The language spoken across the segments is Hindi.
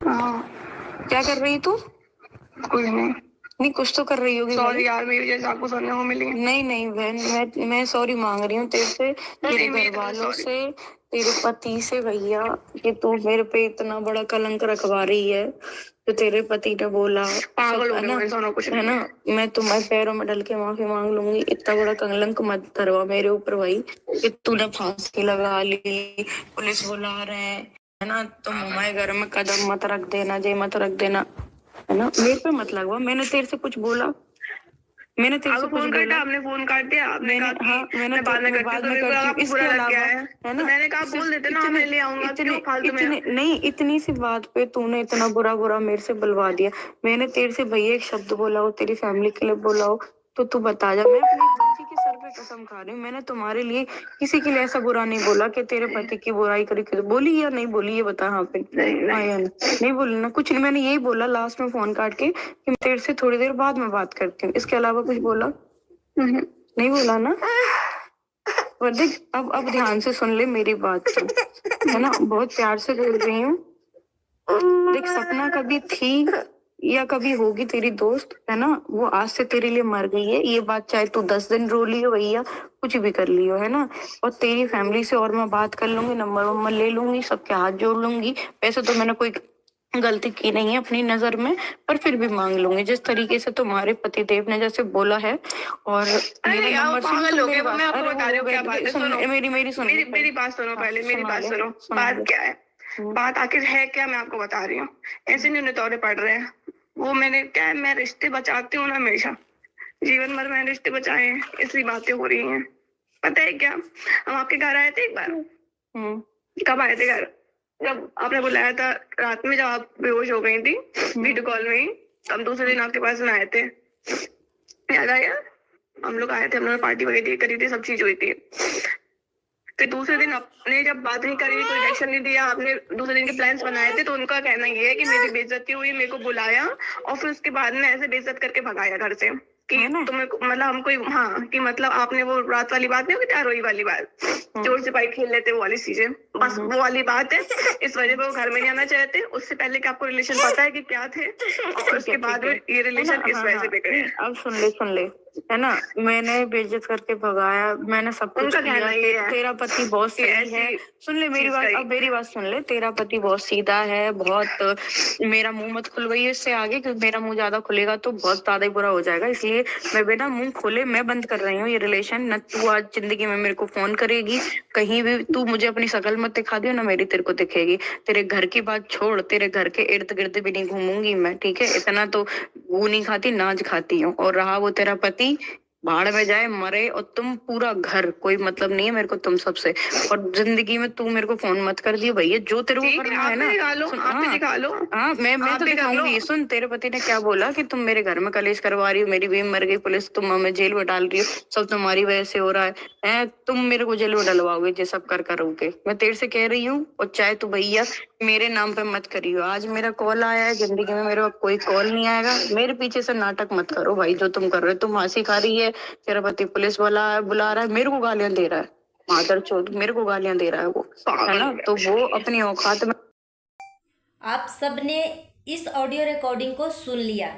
हाँ। क्या कर रही तू? कुछ नहीं। नहीं, कुछ तो कर रही होगी। सॉरी यार, मेरी जैसे आपको सुनने को मिली। नहीं नहीं बहन, मैं सॉरी मांग रही हूँ तेरे से, तेरे घर वालों से, तेरे पति से भैया, कि तू मेरे पे इतना बड़ा कलंक रखवा रही है। तो तेरे पति ने बोला पागल हो है ना, गए, कुछ है ना। मैं तुम्हारे पैरों में डल के माफी मांग लूंगी। इतना बड़ा कलंक मत करवा मेरे ऊपर भाई, कि तूने फांसी लगा ली, पुलिस बुला रहे हैं, है ना। तुम हमारे घर में कदम मत रख देना, जे मत रख देना, है ना। मेरे पे मत लगवा। मैंने तेरे से कुछ बोला? मैंने तेरे से कुछ फोन बोला? आपने फोन काट दिया, आपने मैंने, कहा हाँ, मैंने मैं बाद में करती हूँ, तो मेरे को लगा आपको बुरा लग गया है ना। मैंने कहा बोल देते ना, मैं ले आऊंगा, क्यों फालतू में। इतने नहीं, इतनी सी बात पे तूने इतना बुरा बुरा मेरे से बुलवा दिया। मैंने तेरे से भैया एक शब्द बोला हो, तेरी फैमिली के लिए बोला हो, तो तू बता जा। मैं अपनी बच्ची के सर पे कसम खा रही हूँ, मैंने तुम्हारे लिए किसी के लिए ऐसा बुरा नहीं बोला कि तेरे पति की बुराई करी। बोली या नहीं बोली ये बता। हाँ पे हाँ या नहीं बोली ना? कुछ नहीं, मैंने यही बोला लास्ट में फोन काट के कि मैं तेरे से थोड़ी देर बाद में बात करती हूँ। इसके अलावा कुछ बोला नहीं? बोला ना? और देख, अब ध्यान से सुन ले मेरी बात को, है ना। बहुत प्यार से बोल रही हूँ। देख, सपना कभी थी या कभी होगी तेरी दोस्त, है ना। वो आज से तेरे लिए मर गई है, ये बात चाहे तू 10 दिन रो लियो भैया, कुछ भी कर लियो, है ना। और तेरी फैमिली से और मैं बात कर लूंगी, नंबर वंबर ले लूंगी, सबके हाथ जोड़ लूंगी। वैसे तो मैंने कोई गलती की नहीं है अपनी नजर में, पर फिर भी मांग लूंगी जिस तरीके से तुम्हारे पतिदेव ने जैसे बोला है। और मेरा नंबर पागल हो गए, मैं आपको बता रही हूँ क्या बात है। सुनो, मेरी बात सुनो, पहले मेरी बात सुनो। बात क्या है, बात आखिर है क्या, मैं आपको बता रही हूँ। ऐसे नहीं दौरे पड़ रहे हैं। वो मैंने क्या है, मैं रिश्ते बचाती हूँ ना हमेशा, जीवन भर मैंने रिश्ते बचाए हैं, इसलिए बातें हो रही हैं। पता है क्या, हम आपके घर आए थे एक बार। कब आए थे घर? जब आपने बुलाया था रात में, जब आप बेहोश हो गई थी वीडियो कॉल में ही, हम दूसरे दिन आपके पास में आए थे, याद आया? हम लोग आए थे, हम लोग पार्टी वगैरह करी थी, सब चीज हुई थी। फिर दूसरे दिन आपने जब बात नहीं करी, कोई रिएक्शन नहीं दिया, आपने दूसरे दिन के प्लान्स बनाए थे, तो उनका कहना ये है कि मेरी बेइज्जती हुई, मेरे को बुलाया और फिर उसके बाद में ऐसे बेइज्जत करके भगाया घर से, कि तुम्हें मतलब हम कोई, हाँ, कि मतलब आपने वो रात वाली बात नहीं होगी, चारों वाली बात, चोर सिपाही खेल लेते वो वाली चीजें, बस वो वाली बात है। इस वजह पे वो घर में नहीं आना चाहते। उससे पहले कि आपको रिलेशन पता है कि क्या थे, और उसके बाद में ये रिलेशन इस वजह से बिगड़े। अब सुन ले, है ना। मैंने बेइज्जत करके भगाया, मैंने सब कुछ किया। तेरा पति बहुत सही है। सुन ले मेरी बात, अब मेरी बात सुन ले। तेरा पति बहुत सीधा है, बहुत। मेरा मुंह मत खुलवाइए इससे आगे, क्योंकि मेरा मुंह ज्यादा खुलेगा तो बहुत ज्यादा ही बुरा हो जाएगा। इसलिए मैं बिना मुंह खोले मैं बंद कर रही हूँ ये रिलेशन। न तू आज जिंदगी में मेरे को फोन करेगी, कहीं भी तू मुझे अपनी शकल मत दिखा दियो, ना मेरी तेरे को दिखेगी। तेरे घर की बात छोड़, तेरे घर के इर्द गिर्द भी नहीं घूमूंगी मैं, ठीक है। इतना तो वो नहीं खाती, नाज खाती हूँ। और रहा वो तेरा पति, भाड़ में जाए, मरे, और तुम पूरा घर, कोई मतलब नहीं है मेरे को तुम सबसे। और जिंदगी में तू मेरे को फोन मत कर दियो भैया, जो तेरे को करना है ना। हाँ, मैं तो दिखाऊंगी। सुन, तेरे पति ने क्या बोला कि तुम मेरे घर में कलेश करवा रही हो, मेरी बीवी मर गई, पुलिस तुम हमें जेल में डाल रही हो, सब तुम्हारी वजह से हो रहा है। तुम मेरे को जेल में डलवाओगे ये सब कर करोगे। मैं तेरे से कह रही हूँ, और चाहे तू भैया मेरे नाम पे मत करियो। आज मेरा कॉल आया है, जिंदगी में मेरा कोई कॉल नहीं आएगा। मेरे पीछे से नाटक मत करो भाई, जो तुम कर रहे हो। तुम हंसी खा रही है, तेरा पति पुलिस वाला बुला रहा है, मेरे को गालियां दे रहा है, मादर चोद, मेरे को गालियां दे रहा है वो, है ना। तो वो अपनी औकात में। आप सबने इस ऑडियो रिकॉर्डिंग को सुन लिया।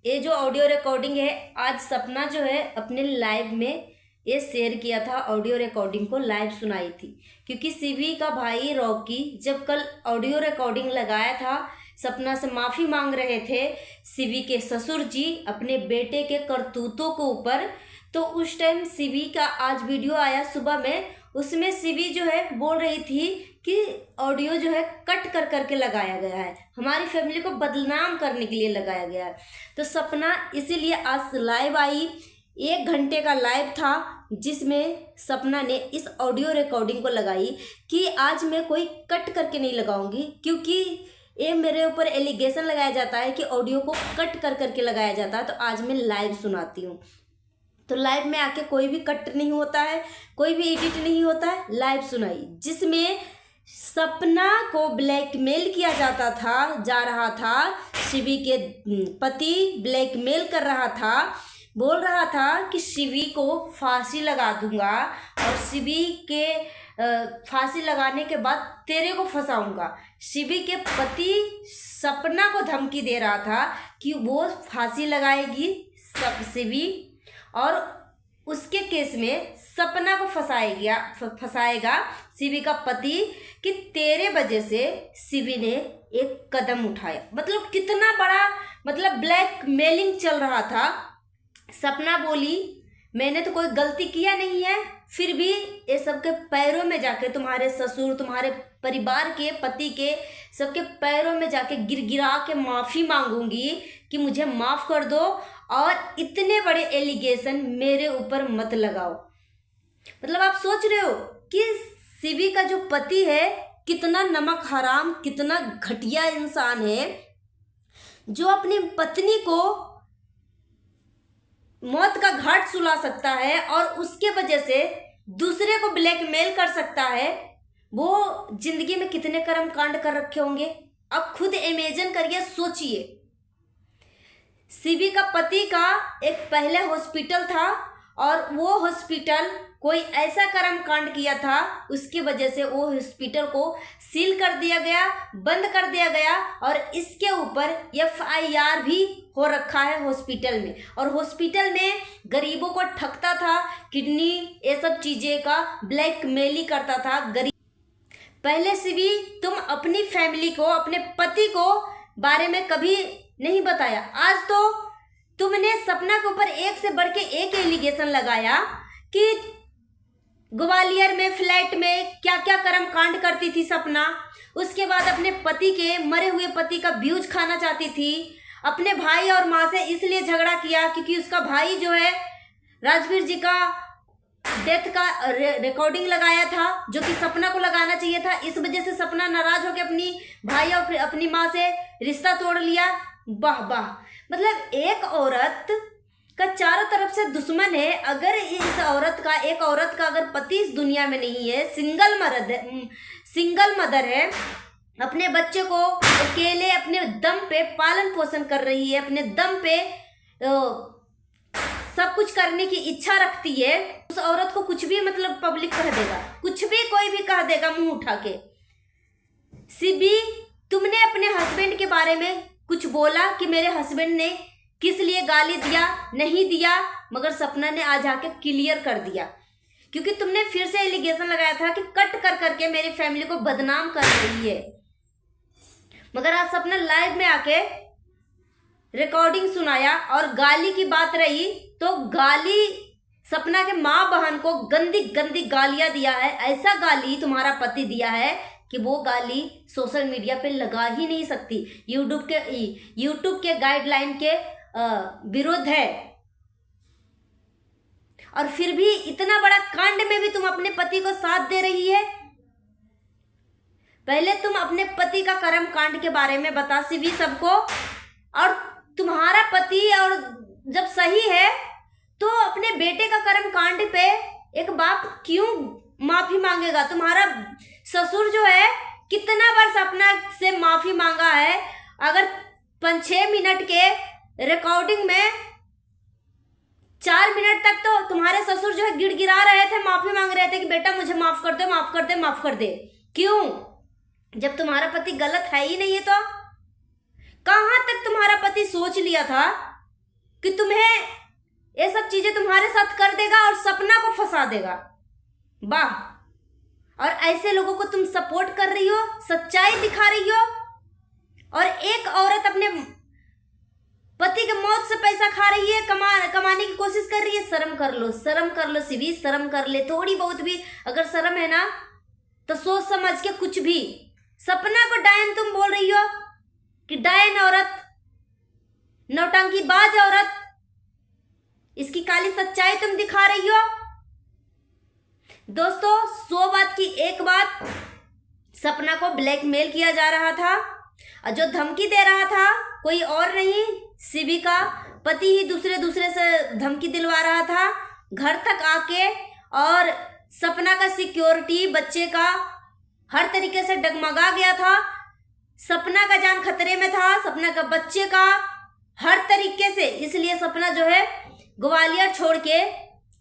ये जो ऑडियो रिकॉर्डिंग है, आज सपना जो है अपने लाइव में ये शेयर किया था, ऑडियो रिकॉर्डिंग को लाइव सुनाई थी। क्योंकि सीवी का भाई रॉकी जब कल ऑडियो रिकॉर्डिंग लगाया था, सपना से माफ़ी मांग रहे थे सीवी के ससुर जी अपने बेटे के करतूतों के ऊपर, तो उस टाइम सीवी का आज वीडियो आया सुबह में, उसमें सीवी जो है बोल रही थी कि ऑडियो जो है कट कर करके लगाया गया है, हमारी फैमिली को बदनाम करने के लिए लगाया गया है। तो सपना इसीलिए आज लाइव आई, 1 घंटे का लाइव था, जिसमें सपना ने इस ऑडियो रिकॉर्डिंग को लगाई कि आज मैं कोई कट करके नहीं लगाऊंगी, क्योंकि ये मेरे ऊपर एलिगेशन लगाया जाता है कि ऑडियो को कट कर करके लगाया जाता है। तो आज मैं लाइव सुनाती हूँ। तो लाइव में आके कोई भी कट नहीं होता है, कोई भी एडिट नहीं होता है, लाइव सुनाई, जिसमें सपना को ब्लैकमेल किया जाता था, जा रहा था, शिवी के पति ब्लैकमेल कर रहा था, बोल रहा था कि शिवी को फांसी लगा दूंगा और शिवी के फांसी लगाने के बाद तेरे को फंसाऊंगा। शिवी के पति सपना को धमकी दे रहा था कि वो फांसी लगाएगी शिवी, और उसके केस में सपना को फंसाएगा शिवी का पति कि तेरे वजह से शिवी ने एक कदम उठाया। मतलब कितना बड़ा ब्लैकमेलिंग चल रहा था। सपना बोली मैंने तो कोई गलती किया नहीं है, फिर भी ये सबके पैरों में जाके, तुम्हारे ससुर, तुम्हारे परिवार के, पति के सबके पैरों में जाके गिरा के माफ़ी मांगूंगी कि मुझे माफ़ कर दो और इतने बड़े एलिगेशन मेरे ऊपर मत लगाओ। मतलब आप सोच रहे हो कि शिवी का जो पति है कितना नमक हराम, कितना घटिया इंसान है, जो अपनी पत्नी को मौत का घाट सुला सकता है और उसके वजह से दूसरे को ब्लैकमेल कर सकता है। वो जिंदगी में कितने कर्म कांड कर रखे होंगे, अब खुद इमेजिन करिए, सोचिए। शिवी का पति का एक पहले हॉस्पिटल था और वो हॉस्पिटल कोई ऐसा कर्म कांड किया था, उसकी वजह से वो हॉस्पिटल को सील कर दिया गया, बंद कर दिया गया, और इसके ऊपर FIR भी हो रखा है हॉस्पिटल में। और हॉस्पिटल में गरीबों को ठगता था, किडनी ये सब चीज़ें का ब्लैकमेल करता था गरीब। पहले शिवी तुम अपनी फैमिली को, अपने पति को बारे में कभी नहीं बताया, आज तो तुमने सपना के ऊपर एक से बढ़ के एक एलिगेशन लगाया कि ग्वालियर में फ्लैट में क्या क्या कर्म कांड करती थी सपना। उसके बाद अपने पति के, मरे हुए पति का व्यूज खाना चाहती थी। अपने भाई और माँ से इसलिए झगड़ा किया क्योंकि उसका भाई जो है राजवीर जी का डेथ का रिकॉर्डिंग लगाया था, जो कि सपना को लगाना चाहिए था। इस वजह से सपना नाराज होकर अपनी भाई और अपनी माँ से रिश्ता तोड़ लिया। वाह वाह, मतलब एक औरत का चारों तरफ से दुश्मन है। अगर इस औरत का, एक औरत का अगर पति इस दुनिया में नहीं है, सिंगल मदर है, अपने बच्चे को अकेले अपने दम पे पालन पोषण कर रही है, अपने दम पे सब कुछ करने की इच्छा रखती है, उस औरत को कुछ भी मतलब पब्लिक कह देगा, कुछ भी कोई भी कह देगा मुंह उठा के। शिवी, तुमने अपने हस्बैंड के बारे में कुछ बोला कि मेरे हस्बैंड ने किस लिए गाली दिया, नहीं दिया, मगर सपना ने आज आके क्लियर कर दिया, क्योंकि तुमने फिर से एलिगेशन लगाया था कि कट कर करके मेरी फैमिली को बदनाम कर रही है। मगर आज सपना लाइव में आके रिकॉर्डिंग सुनाया और गाली की बात रही तो गाली, सपना के माँ बहन को गंदी गंदी गालियां दिया है। ऐसा गाली तुम्हारा पति दिया है कि वो गाली सोशल मीडिया पे लगा ही नहीं सकती, यूट्यूब के गाइडलाइन के विरुद्ध है। और फिर भी इतना बड़ा कांड में भी तुम अपने पति को साथ दे रही है। पहले तुम अपने पति का कर्म कांड के बारे में बता शिवी सबको। और तुम्हारा पति और जब सही है तो अपने बेटे का कर्म कांड पे एक बाप क्यों माफी मांगेगा? तुम्हारा ससुर जो है कितना बार सपना से माफी मांगा है। अगर 5-6 मिनट के रिकॉर्डिंग में 4 मिनट तक तो तुम्हारे ससुर जो है गिड़गिड़ा रहे थे, माफी मांग रहे थे कि बेटा मुझे माफ कर दे, माफ कर दे, माफ कर दे। क्यों? जब तुम्हारा पति गलत है ही नहीं है तो कहां तक तुम्हारा पति सोच लिया था कि तुम्हें ये सब चीजें तुम्हारे साथ कर देगा और सपना को फंसा देगा। वाह! और ऐसे लोगों को तुम सपोर्ट कर रही हो, सच्चाई दिखा रही हो। और एक औरत अपने पति के मौत से पैसा खा रही है, कमाने की कोशिश कर रही है। शर्म कर लो, शर्म कर लो शिवी, शर्म कर ले। थोड़ी बहुत भी अगर शर्म है ना तो सोच समझ के कुछ भी। सपना को डायन तुम बोल रही हो कि डायन औरत, नौटंकीबाज औरत, इसकी काली सच्चाई तुम दिखा रही हो। दोस्तों, 100 बात की एक बात, सपना को ब्लैकमेल किया जा रहा था और जो धमकी दे रहा था कोई और नहीं, शिवी का पति ही दूसरे से धमकी दिलवा रहा था घर तक आके। और सपना का सिक्योरिटी, बच्चे का हर तरीके से डगमगा गया था। सपना का जान खतरे में था, सपना का बच्चे का हर तरीके से। इसलिए सपना जो है ग्वालियर छोड़ के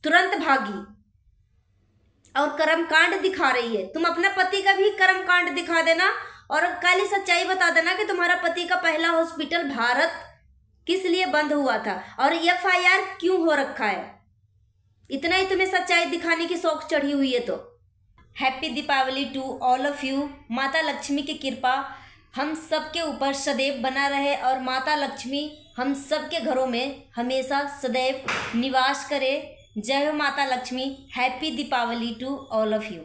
तुरंत भागी और कर्मकांड दिखा रही है। तुम अपना पति का भी कर्मकांड दिखा देना और काली सच्चाई बता देना कि तुम्हारा पति का पहला हॉस्पिटल भारत किस लिए बंद हुआ था और FIR क्यों हो रखा है। इतना ही तुम्हें सच्चाई दिखाने की शौक चढ़ी हुई है तो। Happy Deepavali to all of you. माता लक्ष्मी की कृपा हम सब के ऊपर सदैव बना रहे और माता लक्ष्मी हम सब के घरों में हमेशा सदैव निवास करे। जय हो माता Lakshmi. Happy Deepavali to all of you.